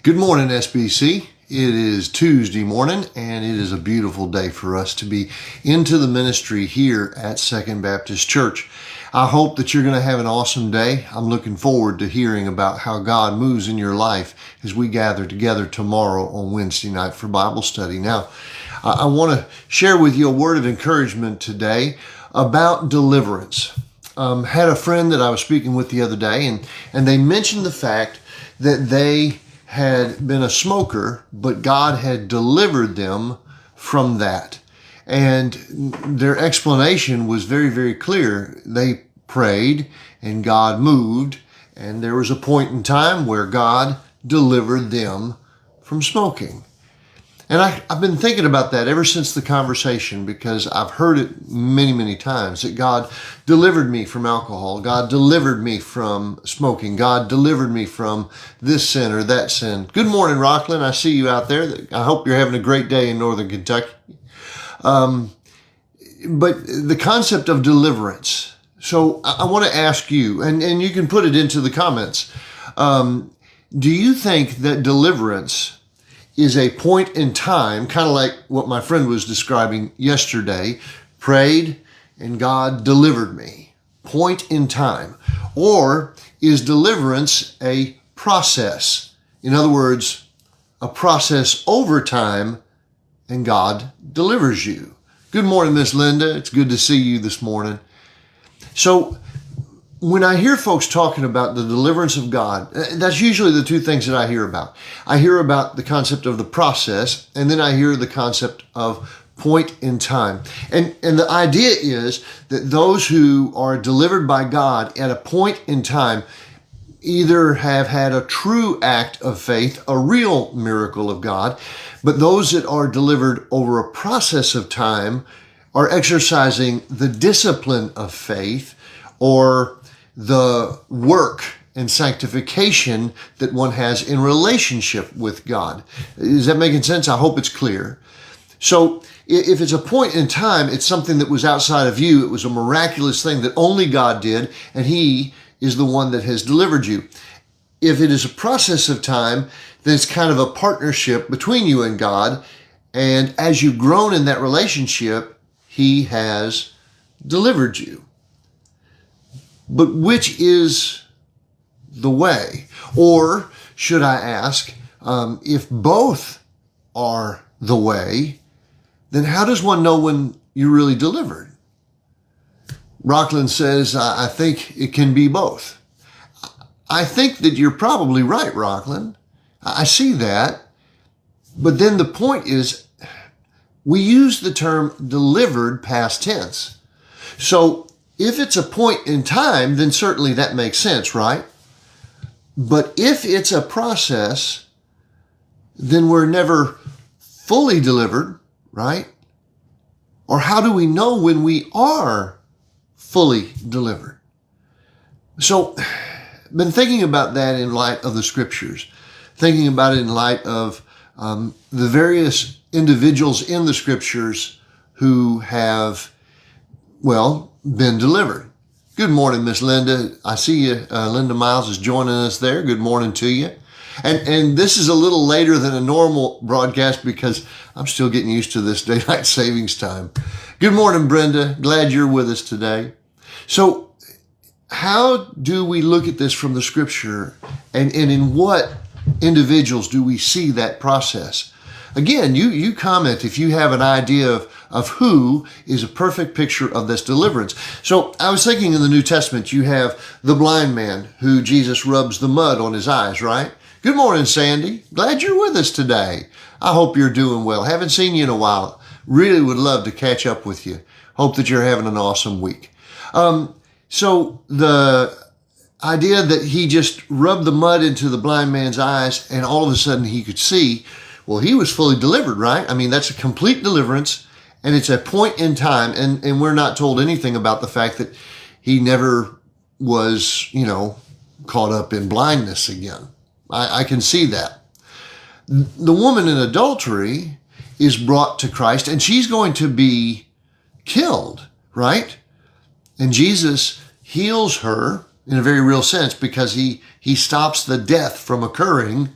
Good morning, SBC. It is Tuesday morning, and it is a beautiful day for us to be into the ministry here at Second Baptist Church. I hope that you're going to have an awesome day. I'm looking forward to hearing about how God moves in your life as we gather together tomorrow on Wednesday night for Bible study. Now, I want to share with you a word of encouragement today about deliverance. Had a friend that I was speaking with the other day, and they mentioned the fact that they had been a smoker, but God had delivered them from that. And their explanation was very, very clear. They prayed and God moved, and there was a point in time where God delivered them from smoking. And I've been thinking about that ever since the conversation, because I've heard it many, many times that God delivered me from alcohol. God delivered me from smoking. God delivered me from this sin or that sin. Good morning, Rockland. I see you out there. I hope you're having a great day in Northern Kentucky. But the concept of deliverance. So I want to ask you, and you can put it into the comments. Do you think that deliverance is a point in time, kind of like what my friend was describing yesterday, prayed and God delivered me, point in time? Or is deliverance a process? In other words, a process over time and God delivers you. Good morning, Miss Linda. It's good to see you this morning. So when I hear folks talking about the deliverance of God, that's usually the two things that I hear about. I hear about the concept of the process, and then I hear the concept of point in time. And the idea is that those who are delivered by God at a point in time either have had a true act of faith, a real miracle of God, but those that are delivered over a process of time are exercising the discipline of faith, or the work and sanctification that one has in relationship with God. Is that making sense? I hope it's clear. So if it's a point in time, it's something that was outside of you. It was a miraculous thing that only God did, and He is the one that has delivered you. If it is a process of time, then it's kind of a partnership between you and God. And as you've grown in that relationship, He has delivered you. But which is the way? Or should I ask, if both are the way, then how does one know when you're really delivered? Rockland says, I think it can be both. I think that you're probably right, Rockland. I see that. But then the point is, we use the term delivered past tense. So if it's a point in time, then certainly that makes sense, right? But if it's a process, then we're never fully delivered, right? Or how do we know when we are fully delivered? So I've been thinking about that in light of the scriptures, thinking about it in light of the various individuals in the scriptures who have, been delivered. Good morning, Miss Linda. I see you. Linda Miles is joining us there. Good morning to you. And this is a little later than a normal broadcast because I'm still getting used to this daylight savings time. Good morning, Brenda. Glad you're with us today. So how do we look at this from the scripture, and in what individuals do we see that process? Again, you comment if you have an idea of who is a perfect picture of this deliverance. So I was thinking, in the New Testament, you have the blind man who Jesus rubs the mud on his eyes, right? Good morning, Sandy. Glad you're with us today. I hope you're doing well. Haven't seen you in a while. Really would love to catch up with you. Hope that you're having an awesome week. So the idea that he just rubbed the mud into the blind man's eyes and all of a sudden he could see, well, he was fully delivered, right? I mean, that's a complete deliverance, and it's a point in time, and we're not told anything about the fact that he never was, caught up in blindness again. I can see that. The woman in adultery is brought to Christ, and she's going to be killed, right? And Jesus heals her in a very real sense because he stops the death from occurring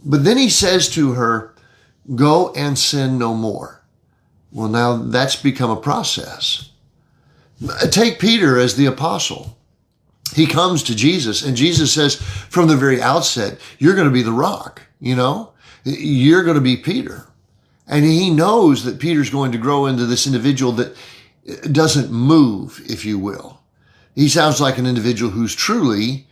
But then he says to her, go and sin no more. Well, now that's become a process. Take Peter as the apostle. He comes to Jesus, and Jesus says from the very outset, you're going to be the rock, You're going to be Peter. And he knows that Peter's going to grow into this individual that doesn't move, if you will. He sounds like an individual who's truly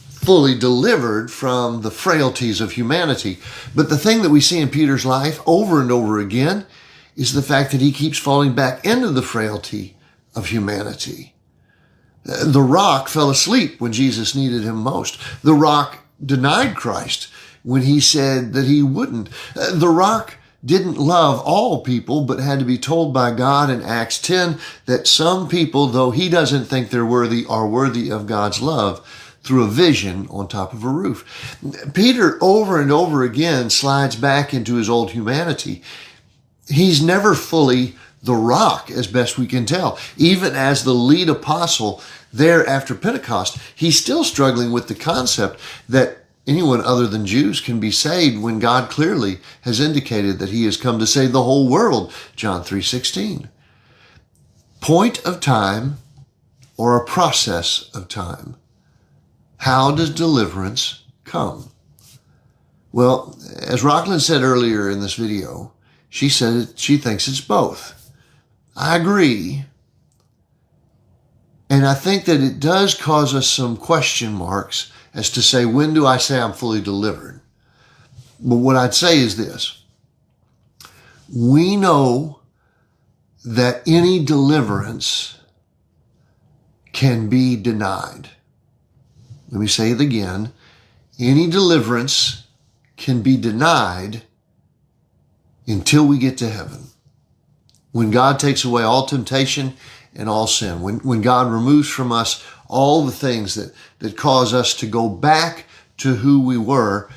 fully delivered from the frailties of humanity. But the thing that we see in Peter's life over and over again is the fact that he keeps falling back into the frailty of humanity. The rock fell asleep when Jesus needed him most. The rock denied Christ when he said that he wouldn't. The rock didn't love all people, but had to be told by God in Acts 10 that some people, though he doesn't think they're worthy, are worthy of God's love through a vision on top of a roof. Peter over and over again slides back into his old humanity. He's never fully the rock, as best we can tell. Even as the lead apostle there after Pentecost, he's still struggling with the concept that anyone other than Jews can be saved when God clearly has indicated that he has come to save the whole world, John 3:16. Point of time or a process of time. How does deliverance come? Well, as Rockland said earlier in this video, she said she thinks it's both. I agree. And I think that it does cause us some question marks as to say, when do I say I'm fully delivered? But what I'd say is this. We know that any deliverance can be denied. Let me say it again. Any deliverance can be denied until we get to heaven. When God takes away all temptation and all sin, when God removes from us all the things that cause us to go back to who we were,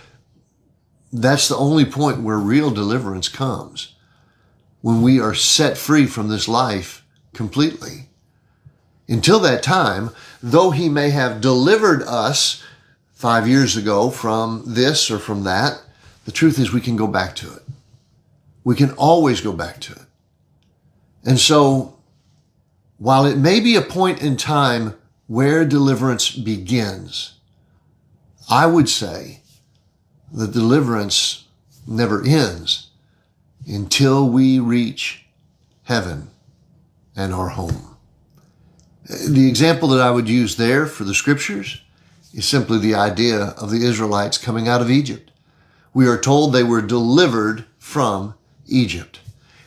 that's the only point where real deliverance comes. When we are set free from this life completely. Until that time, though he may have delivered us 5 years ago from this or from that, the truth is we can go back to it. We can always go back to it. And so, while it may be a point in time where deliverance begins, I would say the deliverance never ends until we reach heaven and our home. The example that I would use there for the scriptures is simply the idea of the Israelites coming out of Egypt. We are told they were delivered from Egypt.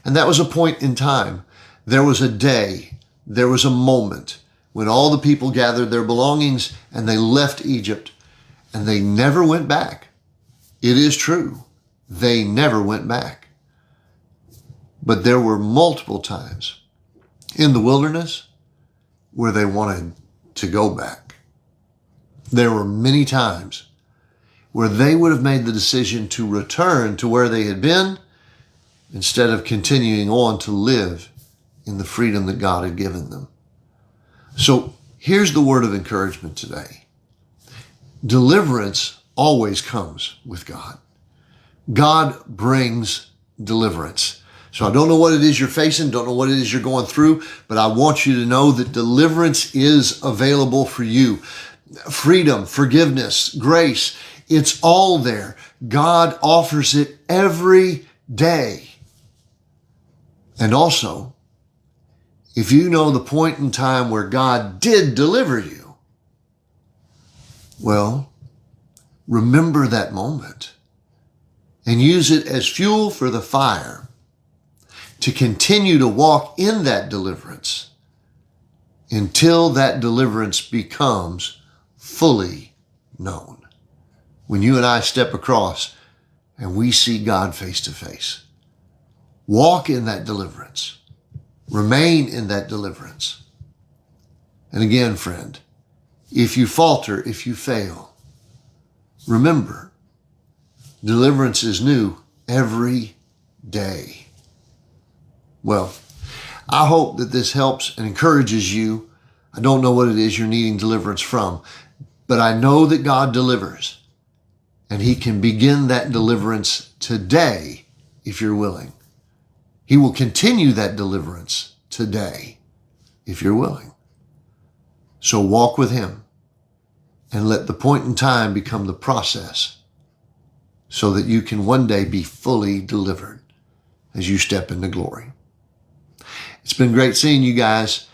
And that was a point in time. There was a day, there was a moment when all the people gathered their belongings and they left Egypt, and they never went back. It is true. They never went back. But there were multiple times in the wilderness where they wanted to go back. There were many times where they would have made the decision to return to where they had been instead of continuing on to live in the freedom that God had given them. So here's the word of encouragement today. Deliverance always comes with God. God brings deliverance. So I don't know what it is you're facing, don't know what it is you're going through, but I want you to know that deliverance is available for you. Freedom, forgiveness, grace, it's all there. God offers it every day. And also, if you know the point in time where God did deliver you, well, remember that moment and use it as fuel for the fire to continue to walk in that deliverance until that deliverance becomes fully known. When you and I step across and we see God face to face, walk in that deliverance. Remain in that deliverance. And again, friend, if you falter, if you fail, remember, deliverance is new every day. Well, I hope that this helps and encourages you. I don't know what it is you're needing deliverance from, but I know that God delivers. And he can begin that deliverance today if you're willing. He will continue that deliverance today if you're willing. So walk with him and let the point in time become the process so that you can one day be fully delivered as you step into glory. It's been great seeing you guys.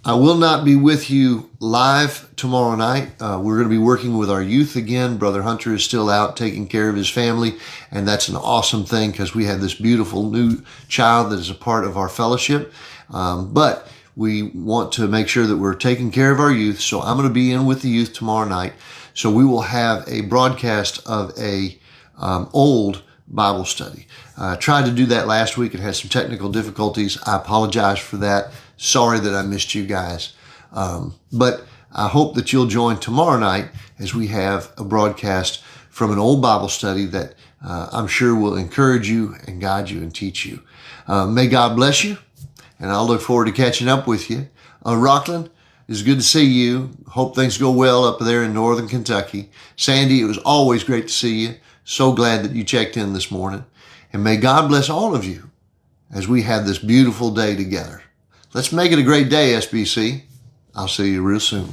I will not be with you live tomorrow night. We're going to be working with our youth again. Brother Hunter is still out taking care of his family, and that's an awesome thing because we have this beautiful new child that is a part of our fellowship. But we want to make sure that we're taking care of our youth, so I'm going to be in with the youth tomorrow night. So we will have a broadcast of a old Bible study. I tried to do that last week and had some technical difficulties. I apologize for that. Sorry that I missed you guys. But I hope that you'll join tomorrow night as we have a broadcast from an old Bible study that I'm sure will encourage you and guide you and teach you. May God bless you, and I'll look forward to catching up with you. Rockland, it's good to see you. Hope things go well up there in northern Kentucky. Sandy, it was always great to see you. So glad that you checked in this morning. And may God bless all of you as we have this beautiful day together. Let's make it a great day, SBC. I'll see you real soon.